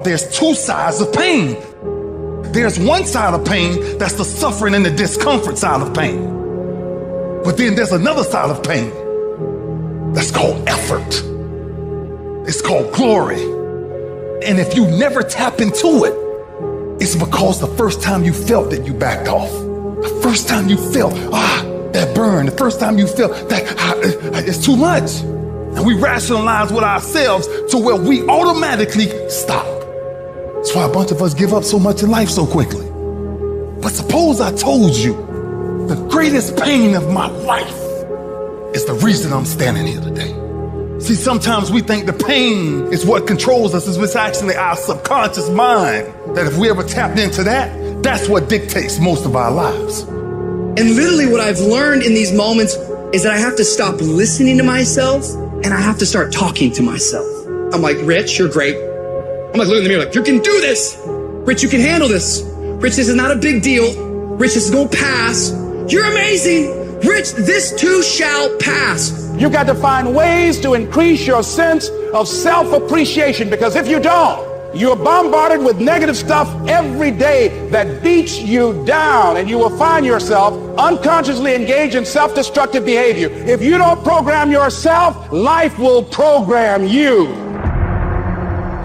There's two sides of pain. There's one side of pain that's the suffering and the discomfort side of pain. But then there's another side of pain that's called effort. It's called glory. And if you never tap into it, it's because the first time you felt it, you backed off. The first time you felt, that burn. The first time you felt that it's too much. And we rationalize with ourselves to where we automatically stop. That's why a bunch of us give up so much in life so quickly. But suppose I told you the greatest pain of my life is the reason I'm standing here today. See, sometimes we think the pain is what controls us. It's actually our subconscious mind that if we ever tapped into that, that's what dictates most of our lives. And literally what I've learned in these moments is that I have to stop listening to myself and I have to start talking to myself. I'm like, Rich, you're great. I'm like, looking in the mirror like, you can do this. Rich, you can handle this. Rich, this is not a big deal. Rich, this is gonna pass. You're amazing. Rich, this too shall pass. You got to find ways to increase your sense of self-appreciation, because if you don't, you're bombarded with negative stuff every day that beats you down, and you will find yourself unconsciously engaged in self-destructive behavior. If you don't program yourself, life will program you.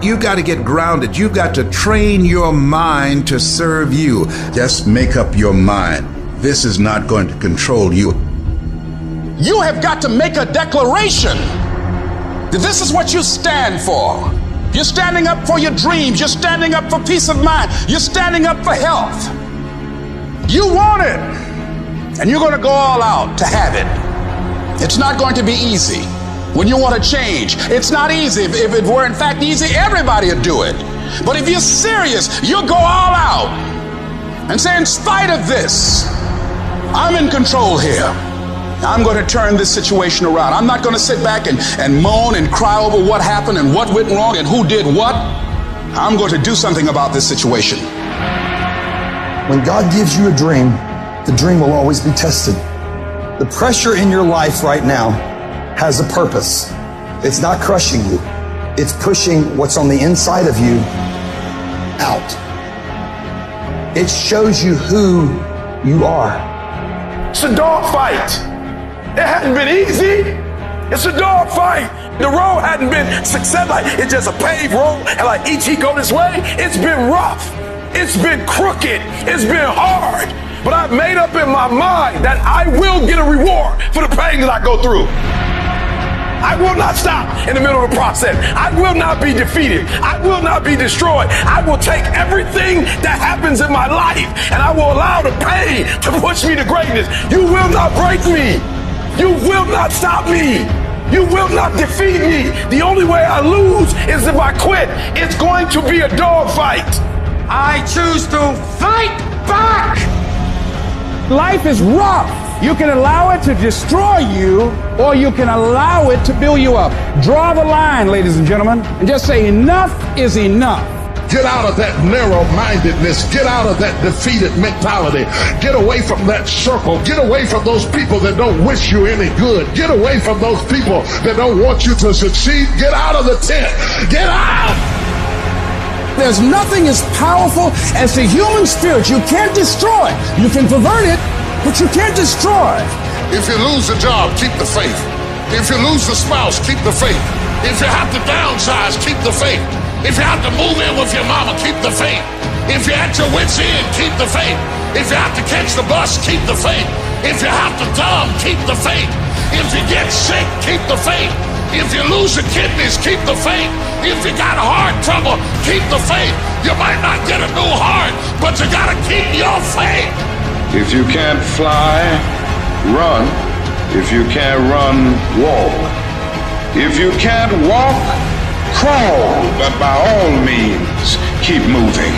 You got to get grounded. You got to train your mind to serve you. Just make up your mind. This is not going to control you. You have got to make a declaration that this is what you stand for. You're standing up for your dreams. You're standing up for peace of mind. You're standing up for health. You want it, and you're going to go all out to have it. It's not going to be easy. When you want to change, it's not easy. If it were in fact easy, everybody would do it. But if you're serious, you'll go all out and say, in spite of this, I'm in control here. I'm going to turn this situation around. I'm not going to sit back and moan and cry over what happened and what went wrong and who did what. I'm going to do something about this situation. When God gives you a dream, the dream will always be tested. The pressure in your life right now has a purpose. It's not crushing you. It's pushing what's on the inside of you out. It shows you who you are. It's a dog fight. It hadn't been easy. It's a dog fight. The road hadn't been success. Like it's just a paved road, and like each he go this way. It's been rough. It's been crooked. It's been hard. But I've made up in my mind that I will get a reward for the pain that I go through. I will not stop in the middle of the process. I will not be defeated. I will not be destroyed. I will take everything that happens in my life and I will allow the pain to push me to greatness. You will not break me. You will not stop me. You will not defeat me. The only way I lose is if I quit. It's going to be a dog fight. I choose to fight back. Life is rough. You can allow it to destroy you, or you can allow it to build you up. Draw the line, ladies and gentlemen, and just say enough is enough. Get out of that narrow-mindedness. Get out of that defeated mentality. Get away from that circle. Get away from those people that don't wish you any good. Get away from those people that don't want you to succeed. Get out of the tent. Get out! There's nothing as powerful as the human spirit. You can't destroy it. You can pervert it, but you can't destroy it. If you lose a job, keep the faith. If you lose a spouse, keep the faith. If you have to downsize, keep the faith. If you have to move in with your mama, keep the faith. If you're at your wit's end, keep the faith. If you have to catch the bus, keep the faith. If you have to dumb, keep the faith. If you get sick, keep the faith. If you lose your kidneys, keep the faith. If you got heart trouble, keep the faith. You might not get a new heart, but you gotta keep your faith. If you can't fly, run. If you can't run, walk. If you can't walk, crawl. But by all means, keep moving.